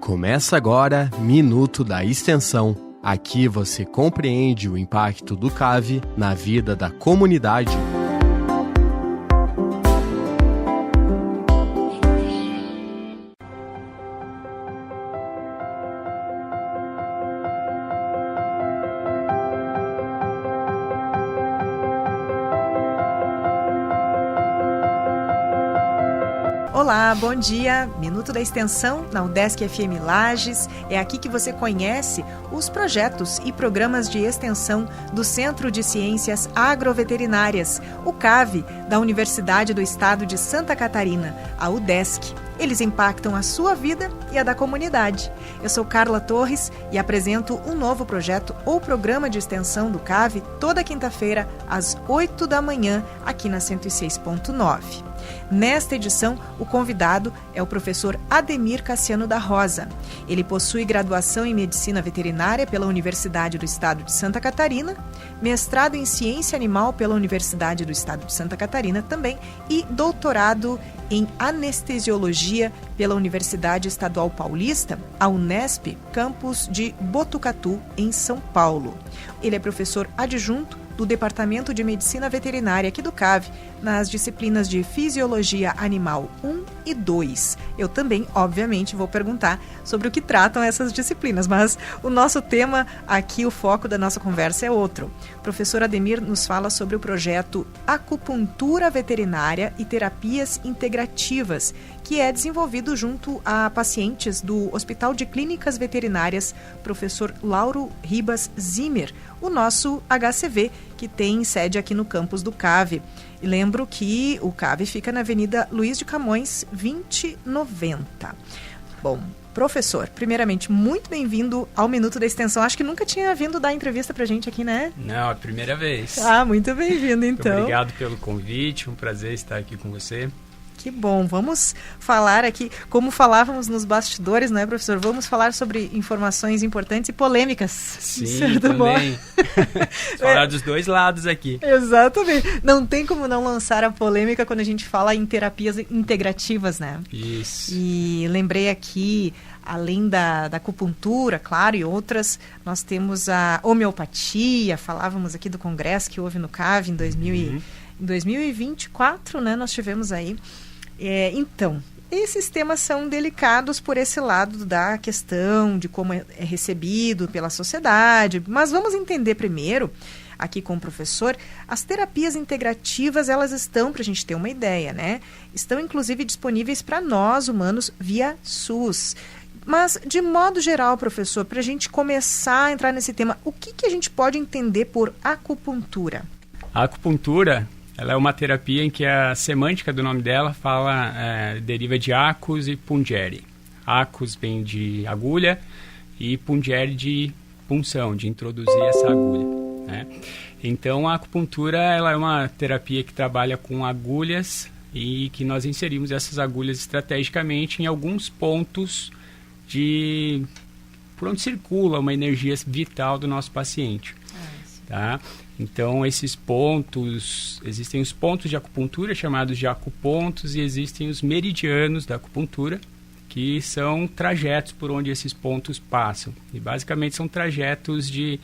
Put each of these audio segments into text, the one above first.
Começa agora Minuto da Extensão. Aqui você compreende o impacto do CAV na vida da comunidade. Olá, bom dia. Minuto da Extensão na UDESC FM Lages. É aqui que você conhece os projetos e programas de extensão do Centro de Ciências Agroveterinárias, o CAV, da Universidade do Estado de Santa Catarina, a UDESC. Eles impactam a sua vida e a da comunidade. Eu sou Carla Torres e apresento um novo projeto ou programa de extensão do CAV toda quinta-feira, às 8 da manhã, aqui na 106.9. Nesta edição, o convidado é o professor Ademir Cassiano da Rosa. Ele possui graduação em Medicina Veterinária pela Universidade do Estado de Santa Catarina, mestrado em Ciência Animal pela Universidade do Estado de Santa Catarina também e doutorado em Anestesiologia pela Universidade Estadual Paulista, a Unesp, campus de Botucatu, em São Paulo. Ele é professor adjunto do Departamento de Medicina Veterinária aqui do CAV, nas disciplinas de Fisiologia Animal 1 e 2. Eu também, obviamente, vou perguntar sobre o que tratam essas disciplinas, mas o nosso tema aqui, o foco da nossa conversa é outro. O professor Ademir nos fala sobre o projeto Acupuntura Veterinária e Terapias Integrativas, que é desenvolvido junto a pacientes do Hospital de Clínicas Veterinárias, professor Lauro Ribas Zimmer, o nosso HCV, que tem sede aqui no campus do CAV. E lembro que o CAV fica na Avenida Luiz de Camões, 2090. Bom, professor, primeiramente, muito bem-vindo ao Minuto da Extensão. Acho que nunca tinha vindo dar entrevista pra gente aqui, né? Não, é a primeira vez. Ah, muito bem-vindo, então. Muito obrigado pelo convite, um prazer estar aqui com você. Que bom, vamos falar aqui, como falávamos nos bastidores, não é, professor? Vamos falar sobre informações importantes e polêmicas. Sim, também. Falar dos dois lados aqui. Exatamente. Não tem como não lançar a polêmica quando a gente fala em terapias integrativas, né? Isso. E lembrei aqui, além da acupuntura, claro, e outras, nós temos a homeopatia, falávamos aqui do congresso que houve no CAV em 2024, né? Nós tivemos aí. Então, esses temas são delicados por esse lado da questão de como é recebido pela sociedade, mas vamos entender primeiro, aqui com o professor, as terapias integrativas, elas estão, para a gente ter uma ideia, né? Estão inclusive disponíveis para nós, humanos, via SUS. Mas, de modo geral, professor, para a gente começar a entrar nesse tema, o que a gente pode entender por acupuntura? A acupuntura, ela é uma terapia em que a semântica do nome dela deriva de acus e pungere. Acus vem de agulha e pungere de punção, de introduzir essa agulha, né? Então, a acupuntura, ela é uma terapia que trabalha com agulhas e que nós inserimos essas agulhas estrategicamente em alguns pontos por onde circula uma energia vital do nosso paciente. Tá? Então, esses pontos, existem os pontos de acupuntura chamados de acupontos e existem os meridianos da acupuntura, que são trajetos por onde esses pontos passam. E basicamente são trajetos de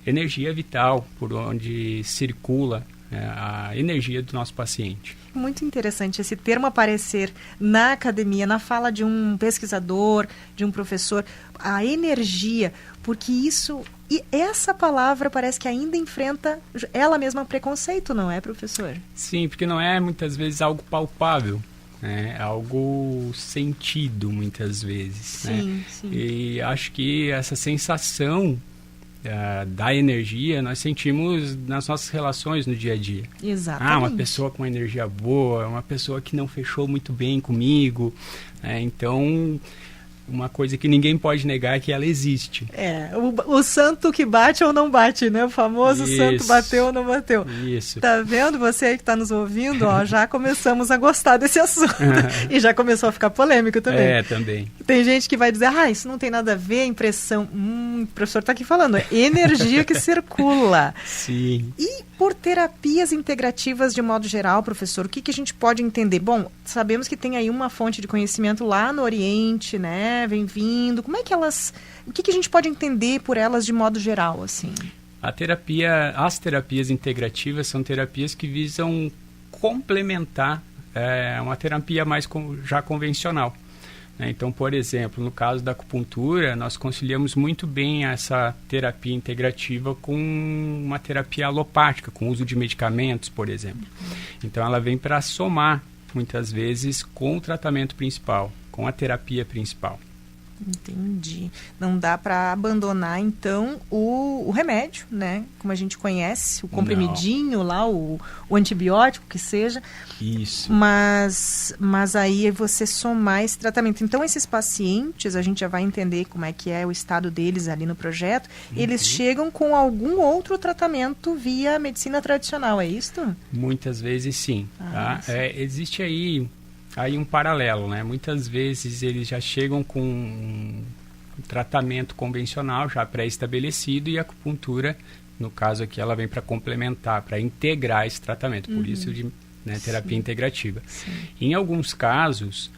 energia vital por onde circula a energia do nosso paciente. Muito interessante esse termo aparecer na academia, na fala de um pesquisador, de um professor, a energia, porque isso, e essa palavra parece que ainda enfrenta ela mesma preconceito, não é, professor? Sim, porque não é muitas vezes algo palpável, né? É algo sentido muitas vezes. Sim, né? Sim. E acho que essa sensação da energia nós sentimos nas nossas relações no dia a dia. Exatamente. Uma pessoa com energia boa, uma pessoa que não fechou muito bem comigo, então uma coisa que ninguém pode negar é que ela existe. O santo que bate ou não bate, né? O famoso Isso. Santo bateu ou não bateu. Isso. Tá vendo? Você aí que está nos ouvindo, já começamos a gostar desse assunto. E já começou a ficar polêmico também. Também. Tem gente que vai dizer, isso não tem nada a ver, impressão. O professor está aqui falando, é energia que circula. Sim. E por terapias integrativas de modo geral, professor, o que a gente pode entender? Bom, sabemos que tem aí uma fonte de conhecimento lá no Oriente, né? né, vem vindo. Como é que elas... O que a gente pode entender por elas de modo geral, assim? As terapias integrativas são terapias que visam complementar uma terapia mais já convencional. Então, por exemplo, no caso da acupuntura, nós conciliamos muito bem essa terapia integrativa com uma terapia alopática, com o uso de medicamentos, por exemplo. Então, ela vem para somar, muitas vezes, com o tratamento principal, com a terapia principal. Entendi. Não dá para abandonar, então, o remédio, né? Como a gente conhece, o comprimidinho lá, o antibiótico que seja. Isso. Mas aí você somar esse tratamento. Então, esses pacientes, a gente já vai entender como é que é o estado deles ali no projeto, eles chegam com algum outro tratamento via medicina tradicional, é isso? Muitas vezes sim. Sim. Existe aí um paralelo, né? Muitas vezes eles já chegam com um tratamento convencional já pré-estabelecido e a acupuntura, no caso aqui, ela vem para complementar, para integrar esse tratamento, por isso de terapia integrativa. Sim. Em alguns casos,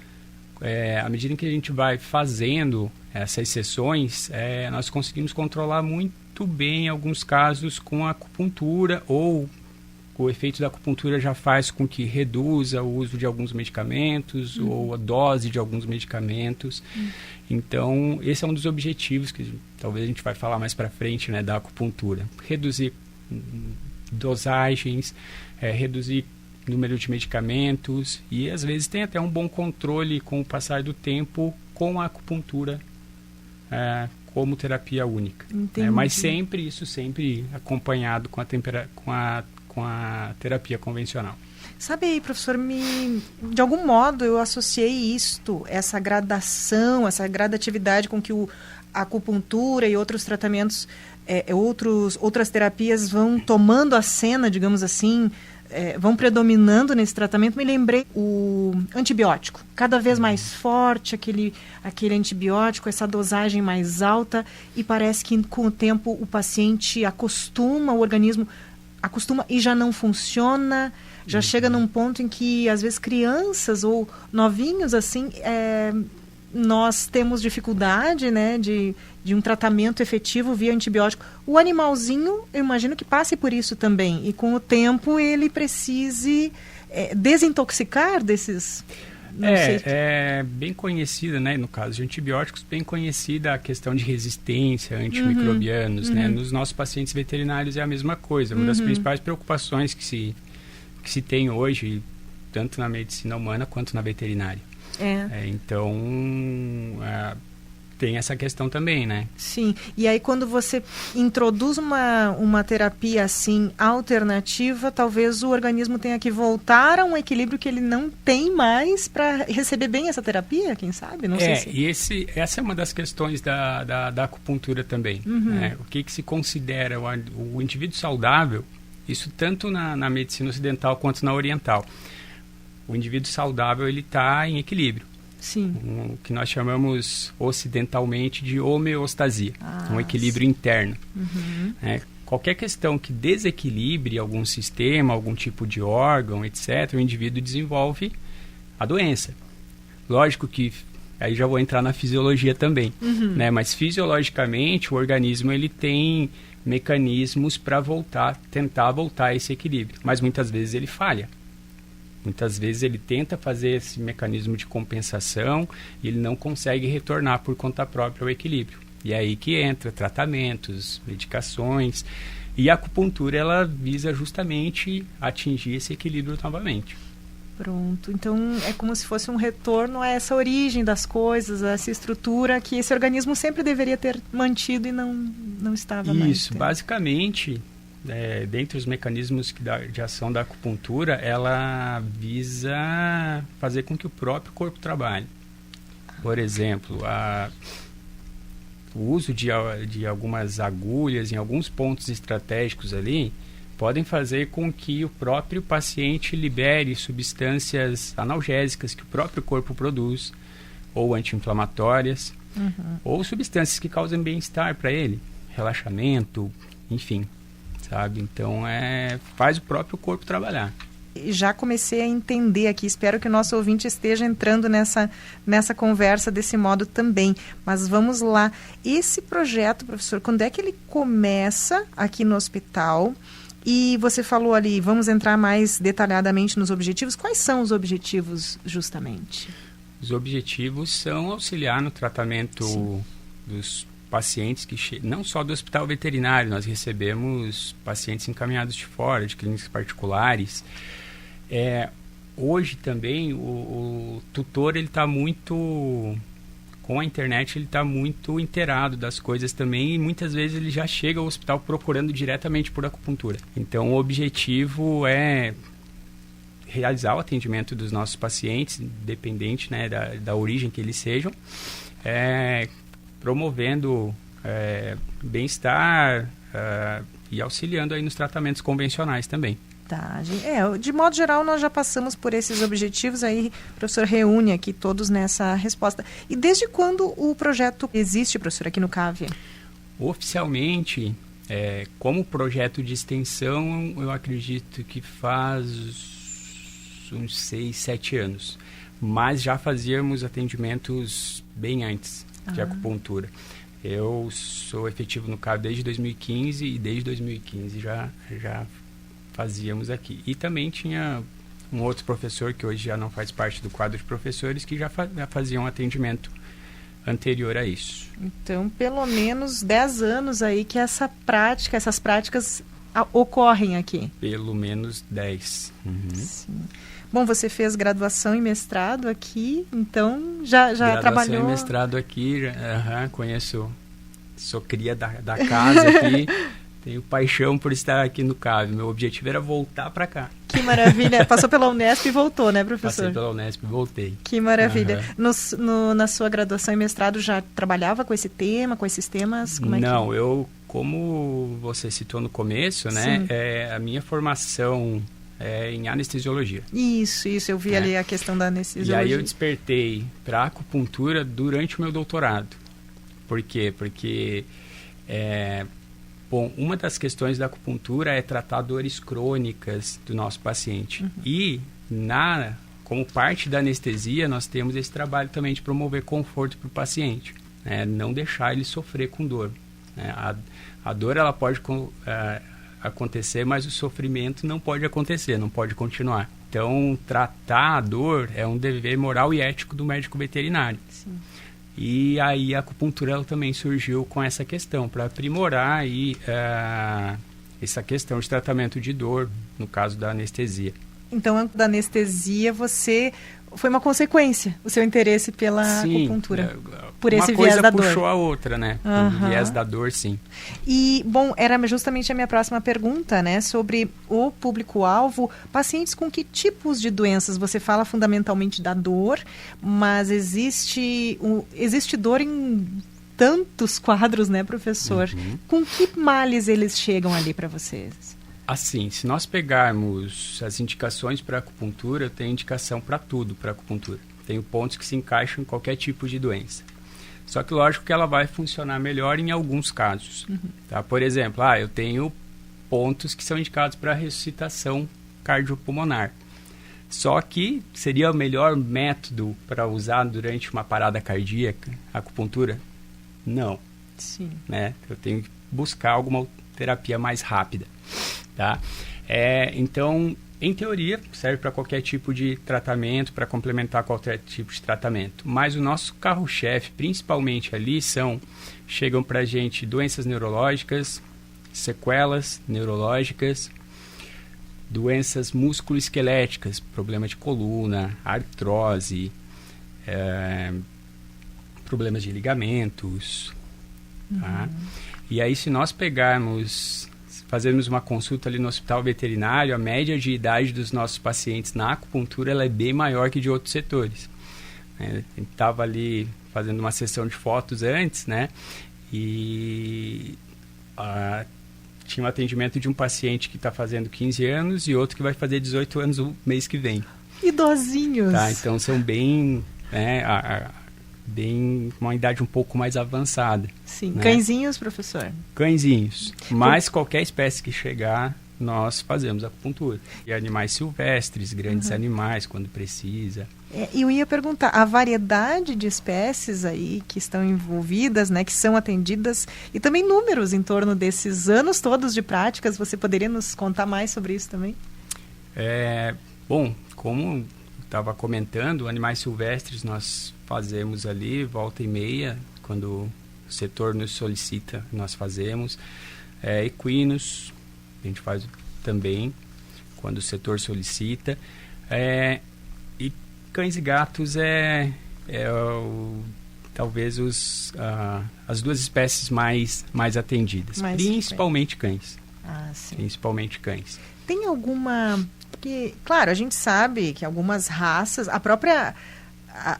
à medida que a gente vai fazendo essas sessões, nós conseguimos controlar muito bem alguns casos com a acupuntura, ou o efeito da acupuntura já faz com que reduza o uso de alguns medicamentos ou a dose de alguns medicamentos. Então, esse é um dos objetivos que talvez a gente vai falar mais para frente, né, da acupuntura. Reduzir dosagens, reduzir número de medicamentos e, às vezes, tem até um bom controle com o passar do tempo com a acupuntura como terapia única. Mas sempre acompanhado com a terapia convencional. Sabe aí, professor, de algum modo eu associei essa gradação, essa gradatividade com que a acupuntura e outros tratamentos, outras terapias vão tomando a cena, digamos assim, vão predominando nesse tratamento. Me lembrei o antibiótico, cada vez mais forte, aquele antibiótico, essa dosagem mais alta, e parece que com o tempo o paciente acostuma, o organismo acostuma e já não funciona, já chega num ponto em que, às vezes, crianças ou novinhos, assim, nós temos dificuldade, né, de um tratamento efetivo via antibiótico. O animalzinho, eu imagino que passe por isso também, e com o tempo ele precise desintoxicar desses... É bem conhecida, né, no caso de antibióticos, bem conhecida a questão de resistência a antimicrobianos, né? Nos nossos pacientes veterinários é a mesma coisa. Uma das principais preocupações que se tem hoje, tanto na medicina humana quanto na veterinária. Então, tem essa questão também, né? Sim, e aí quando você introduz uma terapia assim alternativa, talvez o organismo tenha que voltar a um equilíbrio que ele não tem mais para receber bem essa terapia, quem sabe? Não sei se... E essa é uma das questões da acupuntura também. Né? O que se considera o indivíduo saudável, isso tanto na medicina ocidental quanto na oriental. O indivíduo saudável, ele está em equilíbrio. Sim. O que nós chamamos ocidentalmente de homeostasia, um equilíbrio interno. Qualquer questão que desequilibre algum sistema, algum tipo de órgão, etc., o indivíduo desenvolve a doença. Lógico que, aí já vou entrar na fisiologia também, né? Mas fisiologicamente o organismo ele tem mecanismos para tentar voltar a esse equilíbrio, mas muitas vezes ele falha. Muitas vezes ele tenta fazer esse mecanismo de compensação e ele não consegue retornar por conta própria ao equilíbrio. E é aí que entra tratamentos, medicações. E a acupuntura, ela visa justamente atingir esse equilíbrio novamente. Pronto. Então, é como se fosse um retorno a essa origem das coisas, a essa estrutura que esse organismo sempre deveria ter mantido e não estava mais. Isso, basicamente... dentre os mecanismos de ação da acupuntura, ela visa fazer com que o próprio corpo trabalhe. Por exemplo, o uso de algumas agulhas em alguns pontos estratégicos ali podem fazer com que o próprio paciente libere substâncias analgésicas que o próprio corpo produz, ou anti-inflamatórias, ou substâncias que causam bem-estar para ele, relaxamento, enfim. Sabe? Então, faz o próprio corpo trabalhar. já comecei a entender aqui. Espero que o nosso ouvinte esteja entrando nessa conversa desse modo também. Mas vamos lá. Esse projeto, professor, quando é que ele começa aqui no hospital? E você falou ali, vamos entrar mais detalhadamente nos objetivos. Quais são os objetivos, justamente? Os objetivos são auxiliar no tratamento dos pacientes que não só do hospital veterinário, nós recebemos pacientes encaminhados de fora, de clínicas particulares. Hoje também o tutor, ele está muito... Com a internet, ele está muito inteirado das coisas também, e muitas vezes ele já chega ao hospital procurando diretamente por acupuntura. Então, o objetivo é realizar o atendimento dos nossos pacientes, independente, né, da origem que eles sejam, promovendo bem-estar e auxiliando aí nos tratamentos convencionais também. Tá, de modo geral, nós já passamos por esses objetivos, aí o professor reúne aqui todos nessa resposta. E desde quando o projeto existe, professor, aqui no CAV? Oficialmente, como projeto de extensão, eu acredito que faz uns 6, 7 anos. Mas já fazíamos atendimentos bem antes de acupuntura. Eu sou efetivo no CAV desde 2015 e desde 2015 já fazíamos aqui. E também tinha um outro professor que hoje já não faz parte do quadro de professores que já fazia um atendimento anterior a isso. Então, pelo menos 10 anos aí que essas práticas ocorrem aqui. Pelo menos 10. Sim. Bom, você fez graduação e mestrado aqui, então já trabalhou... Graduação e mestrado aqui, conheço, sou cria da casa aqui. Tenho paixão por estar aqui no CAV. Meu objetivo era voltar para cá. Que maravilha. Passou pela Unesp e voltou, né, professor? Passei pela Unesp e voltei. Que maravilha. Na sua graduação e mestrado já trabalhava com esse tema, com esses temas? Não, eu, como você citou no começo, né, a minha formação é em anestesiologia. Isso. Eu vi ali a questão da anestesiologia. E aí eu despertei para a acupuntura durante o meu doutorado. Por quê? Porque... Bom, uma das questões da acupuntura é tratar dores crônicas do nosso paciente. E, como parte da anestesia, nós temos esse trabalho também de promover conforto para o paciente. Né? Não deixar ele sofrer com dor. Né? A dor ela pode acontecer, mas o sofrimento não pode acontecer, não pode continuar. Então, tratar a dor é um dever moral e ético do médico veterinário. Sim. E aí a acupuntura ela também surgiu com essa questão, para aprimorar aí, essa questão de tratamento de dor, no caso da anestesia. Então, da anestesia, foi uma consequência, o seu interesse pela acupuntura, por esse viés da dor. Uma coisa puxou a outra, né? O viés da dor, sim. E, bom, era justamente a minha próxima pergunta, né? Sobre o público-alvo, pacientes com que tipos de doenças? Você fala fundamentalmente da dor, mas existe dor em tantos quadros, né, professor? Com que males eles chegam ali para vocês? Assim, se nós pegarmos as indicações para acupuntura, tem indicação para tudo para acupuntura. Tem pontos que se encaixam em qualquer tipo de doença. Só que lógico que ela vai funcionar melhor em alguns casos. Tá? Por exemplo, eu tenho pontos que são indicados para ressuscitação cardiopulmonar. Só que seria o melhor método para usar durante uma parada cardíaca, a acupuntura? Não. Sim. Né? Eu tenho que buscar alguma terapia mais rápida. Tá? Então, em teoria, serve para qualquer tipo de tratamento, para complementar qualquer tipo de tratamento. Mas o nosso carro-chefe, principalmente ali, chegam para a gente doenças neurológicas, sequelas neurológicas, doenças musculoesqueléticas, problema de coluna, artrose, problemas de ligamentos. Tá? E aí, se nós fazermos uma consulta ali no hospital veterinário, a média de idade dos nossos pacientes na acupuntura ela é bem maior que de outros setores. A gente estava ali fazendo uma sessão de fotos antes, né? E tinha um atendimento de um paciente que está fazendo 15 anos e outro que vai fazer 18 anos o mês que vem. Idosinhos! Tá? Então, são bem... uma idade um pouco mais avançada. Sim, né? Cãezinhos, professor? Cãezinhos. Mas qualquer espécie que chegar, nós fazemos acupuntura. E animais silvestres, grandes animais, quando precisa. Eu ia perguntar, a variedade de espécies aí que estão envolvidas, né, que são atendidas, e também números em torno desses anos todos de práticas, você poderia nos contar mais sobre isso também? Bom, como estava comentando, animais silvestres nós fazemos ali, volta e meia, quando o setor nos solicita, nós fazemos. Equinos, a gente faz também, quando o setor solicita. E cães e gatos talvez as duas espécies mais atendidas, principalmente cães. Sim. Principalmente cães. Tem alguma... que, claro, a gente sabe que algumas raças,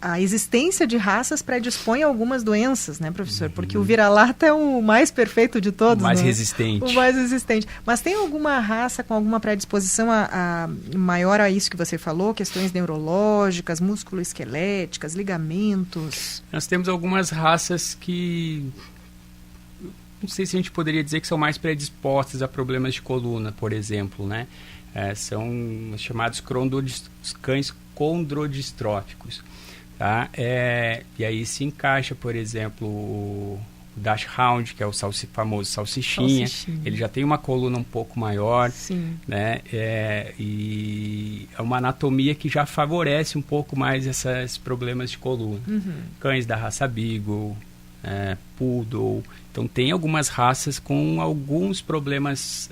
a existência de raças predispõe a algumas doenças, né, professor? Porque o vira-lata é o mais perfeito de todos, o mais né? resistente. O mais resistente. Mas tem alguma raça com alguma predisposição maior a isso que você falou? Questões neurológicas, musculoesqueléticas, ligamentos? Nós temos algumas raças que... não sei se a gente poderia dizer que são mais predispostas a problemas de coluna, por exemplo, né? São chamados cães condrodistróficos. Tá? E aí se encaixa, por exemplo, o Dachshund, que é o famoso salsichinha. Ele já tem uma coluna um pouco maior. Sim. Né? E é uma anatomia que já favorece um pouco mais esses problemas de coluna. Cães da raça Beagle, Poodle. Então tem algumas raças com alguns problemas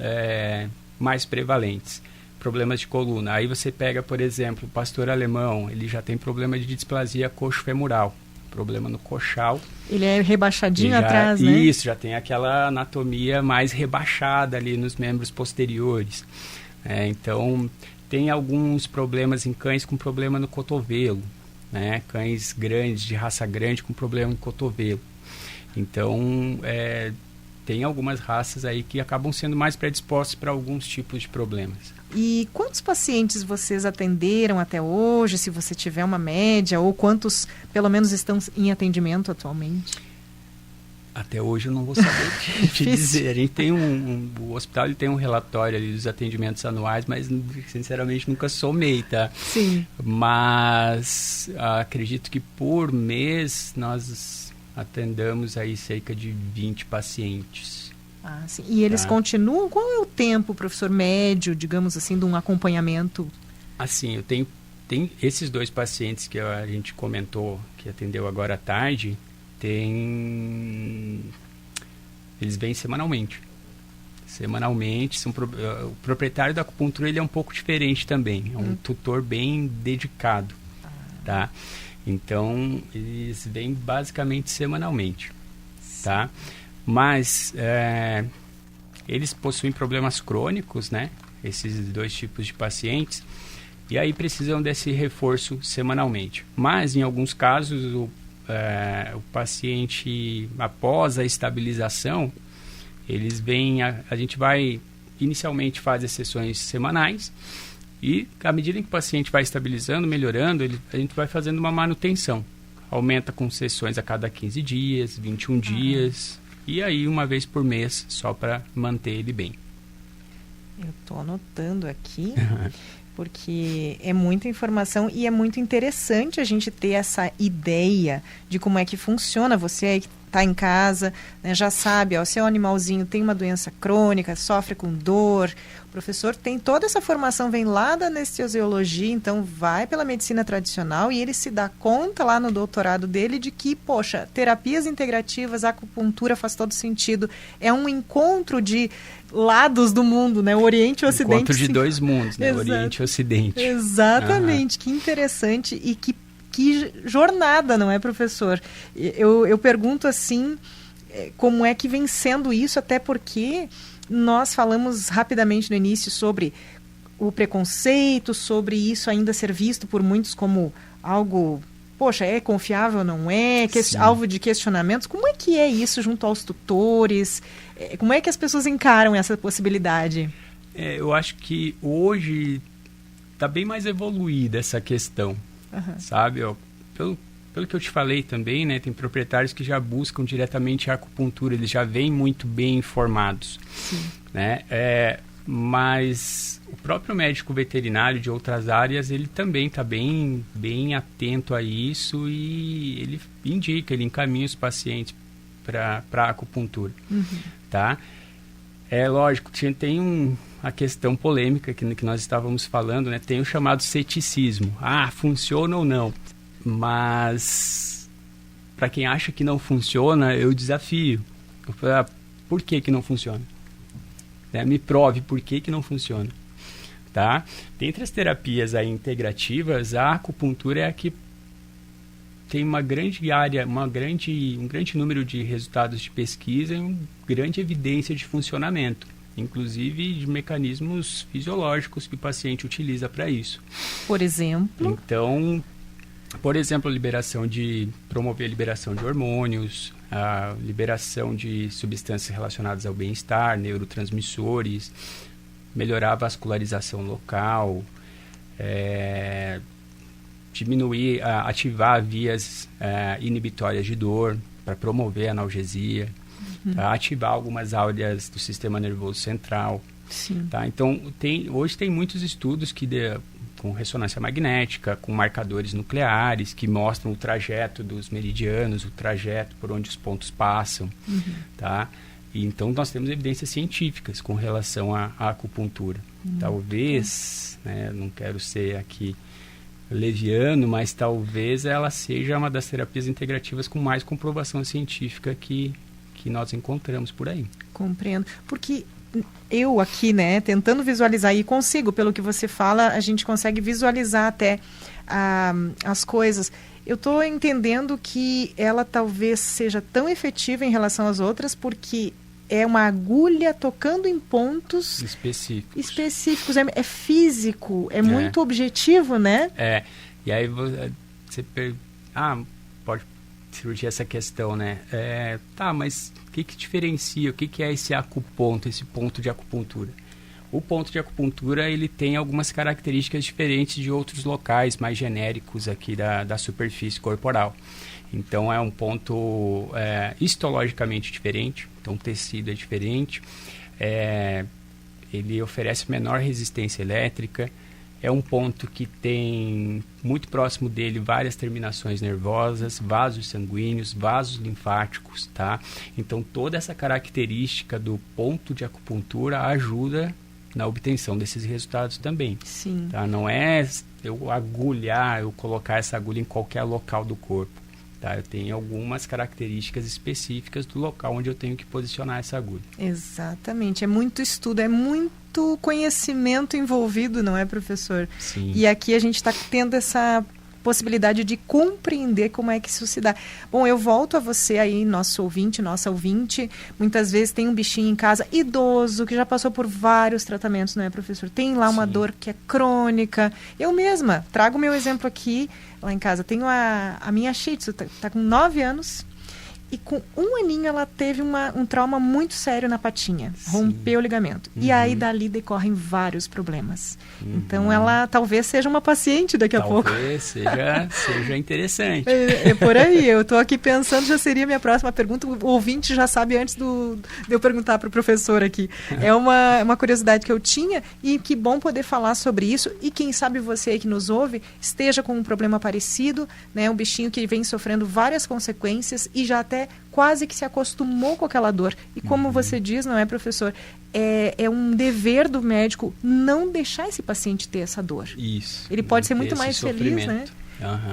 mais prevalentes. Problemas de coluna. Aí você pega, por exemplo, o pastor alemão, ele já tem problema de displasia coxofemoral, problema no coxal. Ele é rebaixadinho atrás, né? Isso, já tem aquela anatomia mais rebaixada ali nos membros posteriores. Então, tem alguns problemas em cães com problema no cotovelo, né? Cães grandes, de raça grande, com problema no cotovelo. Então, tem algumas raças aí que acabam sendo mais predispostas para alguns tipos de problemas. E quantos pacientes vocês atenderam até hoje, se você tiver uma média, ou quantos, pelo menos, estão em atendimento atualmente? Até hoje eu não vou saber te dizer. A gente tem o hospital ele tem um relatório ali dos atendimentos anuais, mas, sinceramente, nunca somei, tá? Sim. Mas acredito que por mês nós atendamos aí cerca de 20 pacientes. Sim. E eles continuam? Qual é o tempo, professor, médio, digamos assim, de um acompanhamento? Assim, eu tenho esses 2 pacientes que a gente comentou, que atendeu agora à tarde, eles vêm semanalmente. O proprietário da acupuntura ele é um pouco diferente também, é um tutor bem dedicado, tá? Então, eles vêm basicamente semanalmente, tá? Mas eles possuem problemas crônicos, né? Esses 2 tipos de pacientes, e aí precisam desse reforço semanalmente. Mas, em alguns casos, o paciente, após a estabilização, eles vêm, a gente vai, inicialmente faz as sessões semanais, e à medida em que o paciente vai estabilizando, melhorando, a gente vai fazendo uma manutenção. Aumenta com sessões a cada 15 dias, 21 dias... E aí, uma vez por mês, só para manter ele bem. Eu estou anotando aqui, porque é muita informação e é muito interessante a gente ter essa ideia de como é que funciona. Você aí que está em casa, né, já sabe, o seu animalzinho tem uma doença crônica, sofre com dor. O professor tem toda essa formação, vem lá da anestesiologia, então vai pela medicina tradicional e ele se dá conta lá no doutorado dele de que, poxa, terapias integrativas, acupuntura faz todo sentido. É um encontro de lados do mundo, né? O Oriente e o Ocidente. Encontro de 2 mundos, né? Exato. Oriente e Ocidente. Exatamente, que interessante e que jornada, não é, professor? Eu pergunto assim, como é que vem sendo isso, até porque nós falamos rapidamente no início sobre o preconceito, sobre isso ainda ser visto por muitos como algo, poxa, é confiável, não é? Alvo de questionamentos. Como é que é isso junto aos tutores? Como é que as pessoas encaram essa possibilidade? Eu acho que hoje está bem mais evoluída essa questão. Sabe, pelo que eu te falei também, né, tem proprietários que já buscam diretamente a acupuntura, eles já vêm muito bem informados. Sim. Né? Mas o próprio médico veterinário de outras áreas, ele também está bem atento a isso e ele indica, ele encaminha os pacientes para a acupuntura, tá? É lógico, tem a questão polêmica que nós estávamos falando, né? Tem o chamado ceticismo. Funciona ou não? Mas, para quem acha que não funciona, eu desafio. Eu falo, por que não funciona? Me prove por que não funciona. Tá? Dentre as terapias aí integrativas, a acupuntura é a que tem uma grande área, um grande número de resultados de pesquisa e uma grande evidência de funcionamento, inclusive de mecanismos fisiológicos que o paciente utiliza para isso. Por exemplo? Então, por exemplo, promover a liberação de hormônios, a liberação de substâncias relacionadas ao bem-estar, neurotransmissores, melhorar a vascularização local, ativar vias inibitórias de dor para promover a analgesia, tá? Ativar algumas áreas do sistema nervoso central. Sim. Tá? Então, hoje tem muitos estudos com ressonância magnética, com marcadores nucleares, que mostram o trajeto dos meridianos, o trajeto por onde os pontos passam. Tá? E, então, nós temos evidências científicas com relação à acupuntura. Talvez, não quero ser aqui leviano, mas talvez ela seja uma das terapias integrativas com mais comprovação científica que nós encontramos por aí. Compreendo. Porque eu aqui, tentando visualizar, e consigo, pelo que você fala, a gente consegue visualizar até as coisas. Eu estou entendendo que ela talvez seja tão efetiva em relação às outras, porque é uma agulha tocando em pontos específicos. É físico, é muito objetivo, né? E aí você pode surgir essa questão, né? Mas o que diferencia? O que é esse acuponto, esse ponto de acupuntura? O ponto de acupuntura, ele tem algumas características diferentes de outros locais mais genéricos aqui da superfície corporal. Então, é um ponto histologicamente diferente, então o tecido é diferente, ele oferece menor resistência elétrica, é um ponto que tem muito próximo dele várias terminações nervosas, vasos sanguíneos, vasos linfáticos, tá? Então, toda essa característica do ponto de acupuntura ajuda na obtenção desses resultados também. Sim. Tá? Não é eu colocar essa agulha em qualquer local do corpo. Tá? Eu tenho algumas características específicas do local onde eu tenho que posicionar essa agulha. Exatamente. É muito estudo, é muito conhecimento envolvido, não é, professor? Sim. E aqui a gente está tendo essa possibilidade de compreender como é que isso se dá. Bom, eu volto a você aí, nossa ouvinte, muitas vezes tem um bichinho em casa, idoso, que já passou por vários tratamentos, não é, professor? Tem lá uma dor que é crônica. Eu mesma, trago o meu exemplo aqui, lá em casa, tenho a minha Shih Tzu, tá com 9 anos, e com 1 aninho ela teve um trauma muito sério na patinha. Sim. Rompeu o ligamento. E aí dali decorrem vários problemas. Então ela talvez seja uma paciente daqui a pouco. Talvez seja interessante. É por aí. Eu estou aqui pensando, já seria a minha próxima pergunta. O ouvinte já sabe antes de eu perguntar para o professor aqui. É uma curiosidade que eu tinha e que bom poder falar sobre isso. E quem sabe você aí que nos ouve esteja com um problema parecido, né? Um bichinho que vem sofrendo várias consequências e já até quase que se acostumou com aquela dor. E como você diz, não é, professor? É um dever do médico não deixar esse paciente ter essa dor. Isso. Ele pode ser muito mais feliz, né?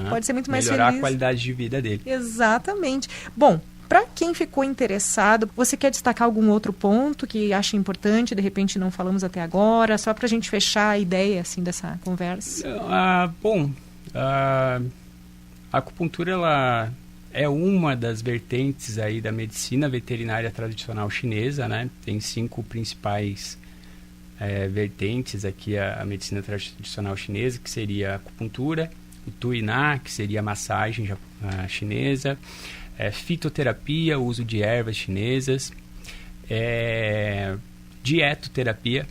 Pode ser muito mais feliz. Melhorar a qualidade de vida dele. Exatamente. Bom, para quem ficou interessado, você quer destacar algum outro ponto que acha importante, de repente não falamos até agora, só para a gente fechar a ideia assim, dessa conversa? A acupuntura, ela é uma das vertentes aí da medicina veterinária tradicional chinesa, né? Tem 5 principais vertentes aqui a medicina tradicional chinesa, que seria a acupuntura, o tuiná, que seria a massagem chinesa, fitoterapia, o uso de ervas chinesas, dietoterapia,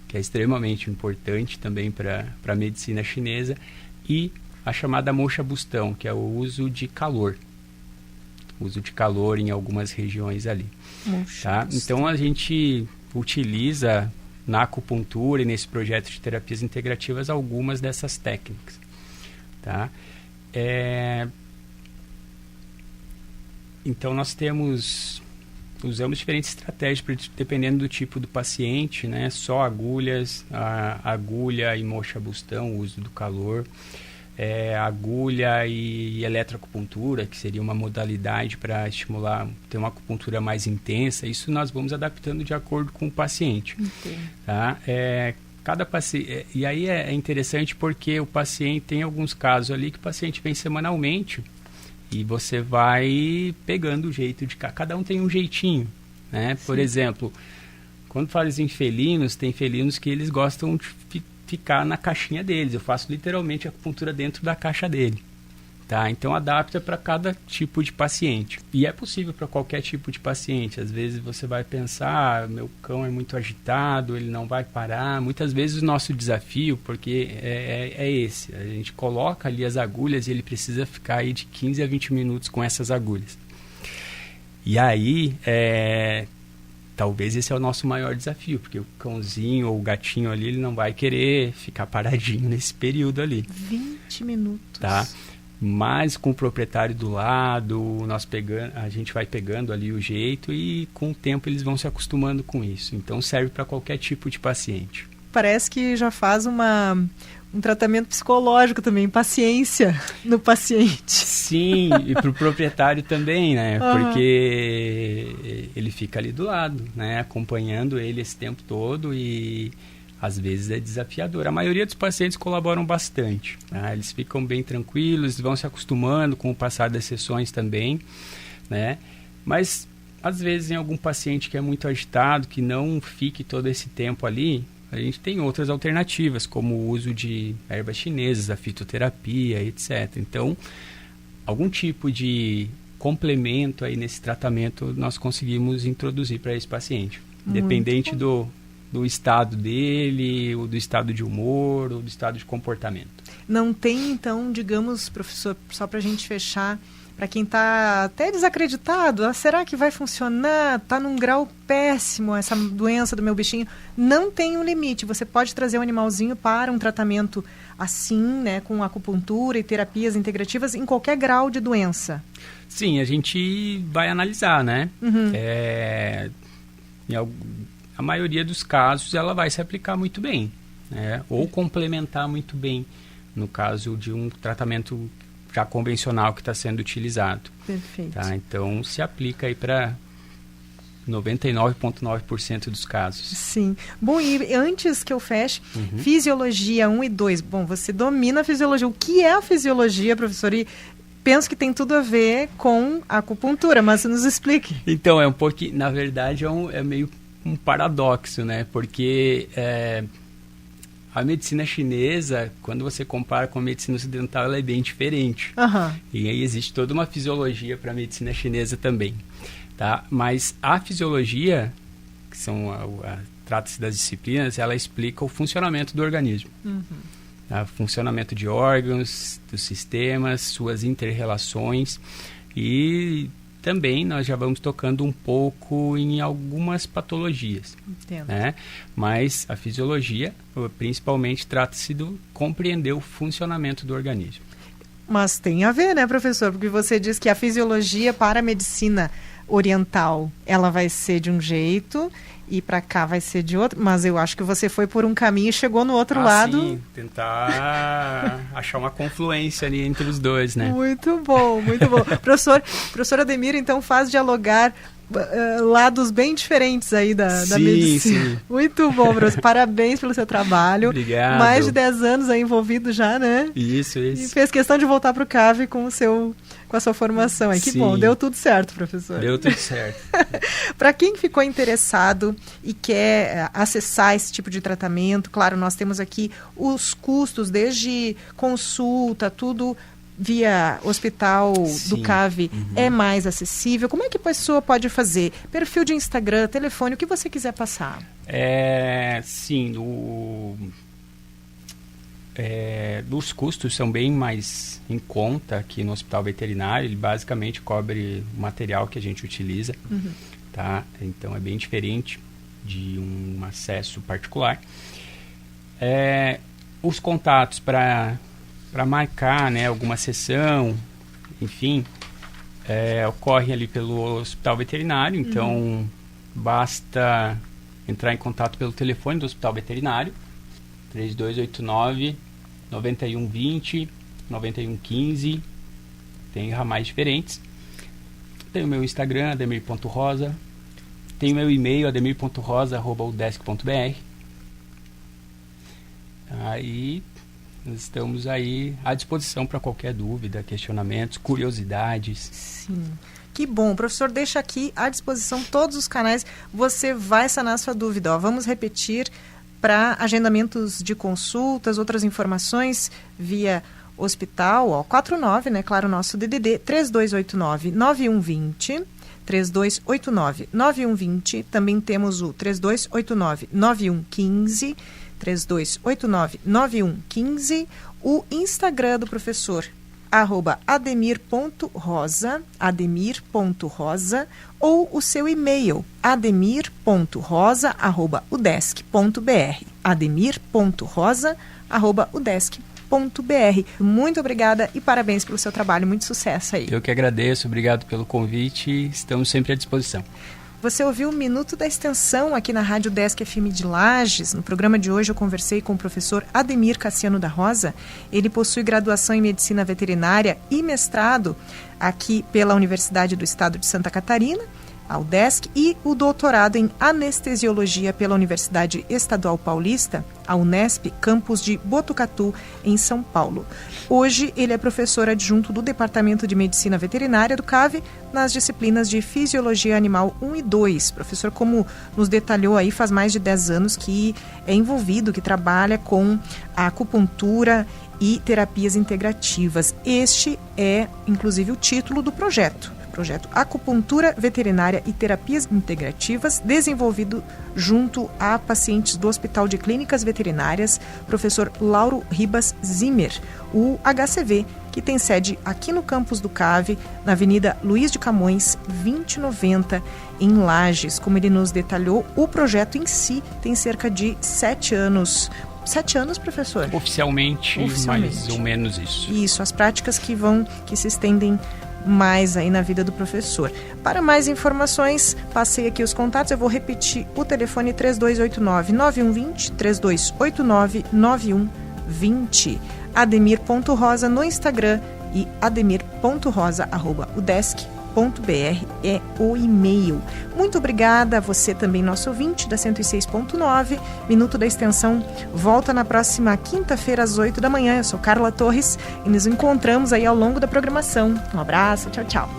que é extremamente importante também para a medicina chinesa, e a chamada moxa bustão, que é o uso de calor. Uso de calor em algumas regiões ali. Tá? Então, a gente utiliza na acupuntura e nesse projeto de terapias integrativas algumas dessas técnicas, tá? Então nós usamos diferentes estratégias dependendo do tipo do paciente, né? Só agulhas, agulha e moxa-bustão, o uso do calor, agulha e eletroacupuntura, que seria uma modalidade para estimular, ter uma acupuntura mais intensa. Isso nós vamos adaptando de acordo com o paciente. Tá? Cada paciente, e aí é interessante porque o paciente tem alguns casos ali que o paciente vem semanalmente e você vai pegando o jeito de cada um tem um jeitinho, né? Por exemplo, quando fala em felinos, tem felinos que eles gostam de ficar na caixinha deles. Eu faço literalmente a acupuntura dentro da caixa dele. Tá? Então adapta para cada tipo de paciente. E é possível para qualquer tipo de paciente. Às vezes você vai pensar, meu cão é muito agitado, ele não vai parar. Muitas vezes o nosso desafio, porque é esse, a gente coloca ali as agulhas e ele precisa ficar aí de 15 a 20 minutos com essas agulhas. E aí, talvez esse é o nosso maior desafio, porque o cãozinho ou o gatinho ali, ele não vai querer ficar paradinho nesse período ali. 20 minutos. Tá? Mas com o proprietário do lado, a gente vai pegando ali o jeito e com o tempo eles vão se acostumando com isso. Então serve para qualquer tipo de paciente. Parece que já faz um tratamento psicológico também, paciência no paciente. Sim, e para o proprietário também, né? Porque ele fica ali do lado, né? Acompanhando ele esse tempo todo e às vezes é desafiador. A maioria dos pacientes colaboram bastante, né? Eles ficam bem tranquilos, vão se acostumando com o passar das sessões também, né? Mas, às vezes, em algum paciente que é muito agitado, que não fique todo esse tempo ali, a gente tem outras alternativas, como o uso de ervas chinesas, a fitoterapia, etc. Então, algum tipo de complemento aí nesse tratamento nós conseguimos introduzir para esse paciente, independente do estado dele, ou do estado de humor, ou do estado de comportamento. Não tem, então, digamos, professor, só para a gente fechar, para quem está até desacreditado, será que vai funcionar? Está num grau péssimo essa doença do meu bichinho. Não tem um limite. Você pode trazer o animalzinho para um tratamento assim, né, com acupuntura e terapias integrativas em qualquer grau de doença. Sim, a gente vai analisar, né? A maioria dos casos ela vai se aplicar muito bem, né? Ou complementar muito bem, no caso de um tratamento já convencional que está sendo utilizado. Perfeito. Tá? Então, se aplica aí para 99,9% dos casos. Sim. Bom, e antes que eu feche, fisiologia 1 e 2. Bom, você domina a fisiologia. O que é a fisiologia, professor? E penso que tem tudo a ver com a acupuntura, mas nos explique. Então, é um pouquinho, na verdade, é meio um paradoxo, né? Porque a medicina chinesa, quando você compara com a medicina ocidental, ela é bem diferente. E aí existe toda uma fisiologia para a medicina chinesa também, tá? Mas a fisiologia, que trata-se das disciplinas, ela explica o funcionamento do organismo. O funcionamento de órgãos, dos sistemas, suas inter-relações e também nós já vamos tocando um pouco em algumas patologias. Entendo. Né? Mas a fisiologia, principalmente, trata-se de compreender o funcionamento do organismo. Mas tem a ver, né, professor? Porque você diz que a fisiologia para a medicina oriental, ela vai ser de um jeito e para cá vai ser de outro, mas eu acho que você foi por um caminho e chegou no outro lado. Sim, tentar achar uma confluência ali entre os dois, né? Muito bom, muito bom. Professor Ademir, então, faz dialogar lados bem diferentes aí da medicina. Sim. Muito bom, professor. Parabéns pelo seu trabalho. Obrigado. Mais de 10 anos aí envolvido já, né? Isso. E fez questão de voltar para o CAV com a sua formação. Aí, que bom, deu tudo certo, professor. Deu tudo certo. Para quem ficou interessado e quer acessar esse tipo de tratamento, claro, nós temos aqui os custos, desde consulta, tudo via hospital do CAV é mais acessível. Como é que a pessoa pode fazer? Perfil de Instagram, telefone, o que você quiser passar. Sim, os custos são bem mais em conta aqui no hospital veterinário. Ele basicamente cobre o material que a gente utiliza, tá? Então é bem diferente de um acesso particular. Os contatos para marcar, né, alguma sessão, enfim, ocorre ali pelo hospital veterinário, então basta entrar em contato pelo telefone do hospital veterinário, 3289-9120, 9115, tem ramais diferentes. Tem o meu Instagram, ademir.rosa, tem o meu e-mail, ademir.rosa@udesc.br. Aí nós estamos aí à disposição para qualquer dúvida, questionamentos, curiosidades. Sim. Que bom, o professor deixa aqui à disposição todos os canais, você vai sanar sua dúvida. Vamos repetir para agendamentos de consultas, outras informações via hospital, 49, né, claro, nosso DDD 3289-9120, 3289-9120, também temos o 3289-9115, 3289-9115, o Instagram do professor, @ademir.rosa, ou o seu e-mail, ademir.rosa@udesc.br, ademir.rosa@udesc.br. Muito obrigada e parabéns pelo seu trabalho, muito sucesso aí. Eu que agradeço, obrigado pelo convite, estamos sempre à disposição. Você ouviu o Minuto da Extensão aqui na Rádio Udesc FM de Lages. No programa de hoje eu conversei com o professor Ademir Cassiano da Rosa. Ele possui graduação em Medicina Veterinária e mestrado aqui pela Universidade do Estado de Santa Catarina, a Udesc, e o doutorado em Anestesiologia pela Universidade Estadual Paulista, a Unesp, campus de Botucatu, em São Paulo. Hoje, ele é professor adjunto do Departamento de Medicina Veterinária do CAV, nas disciplinas de Fisiologia Animal 1 e 2. Professor, como nos detalhou aí, faz mais de 10 anos que é envolvido, que trabalha com a acupuntura e terapias integrativas. Este é, inclusive, o título do projeto Acupuntura Veterinária e Terapias Integrativas, desenvolvido junto a pacientes do Hospital de Clínicas Veterinárias, professor Lauro Ribas Zimmer, o HCV, que tem sede aqui no campus do CAV, na Avenida Luiz de Camões, 2090, em Lages. Como ele nos detalhou, o projeto em si tem cerca de 7 anos. 7 anos, professor? Oficialmente, mais ou menos isso. Isso, as práticas que se estendem mais aí na vida do professor. Para mais informações, passei aqui os contatos, eu vou repetir o telefone 3289-9120, 3289-9120, ademir.rosa no Instagram e ademir.rosa@udesc.br é o e-mail. Muito obrigada a você também, nosso ouvinte da 106.9. Minuto da Extensão volta na próxima quinta-feira às 8 da manhã. Eu sou Carla Torres e nos encontramos aí ao longo da programação. Um abraço, tchau, tchau.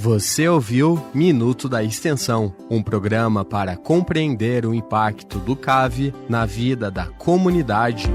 Você ouviu Minuto da Extensão, um programa para compreender o impacto do CAV na vida da comunidade.